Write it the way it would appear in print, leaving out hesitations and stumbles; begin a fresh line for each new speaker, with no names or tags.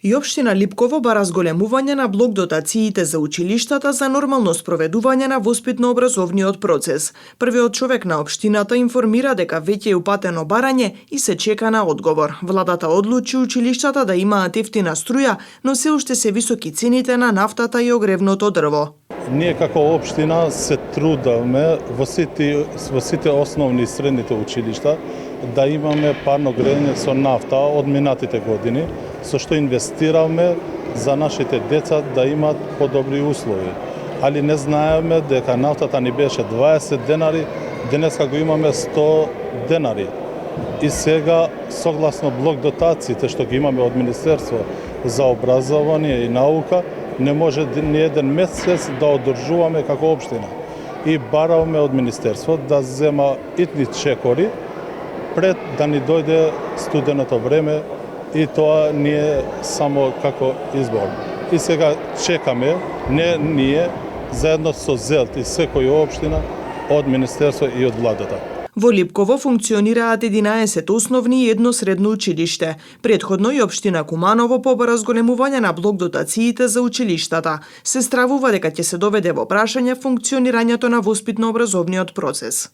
И општина Липково бара зголемување на блок дотациите за училиштата за нормално спроведување на воспитно-образовниот процес. Првиот човек на општината информира дека веќе е упатено барање и се чека на одговор. Владата одлучи училиштата да имаат ефтина струја, но се уште се високи цените на нафтата и огревното дрво.
Ние како општина се трудаме во сите основни и средните училишта да имаме парно грејење со нафта од минатите години, со што инвестираме за нашите деца да имат подобри услови. Али не знаеме дека нафтата ни беше 20 денари, денеска го имаме 100 денари. И сега, согласно блок дотациите што ги имаме од Министерство за образование и наука, не може ни еден месец да одржуваме како општина. И бараме од Министерство да зема итни чекори пред да ни дојде студеното време, и тоа не е само како избор. И сега чекаме, не ние, заедно со ЗЕЛТ и секоја општина, од Министерство и од владата.
Во Липково функционираат 11 основни и едно средно училиште. Претходно и општина Куманово побара зголемување на блок дотациите за училиштата. Се стравува дека ќе се доведе во прашање функционирањето на воспитно-образовниот процес.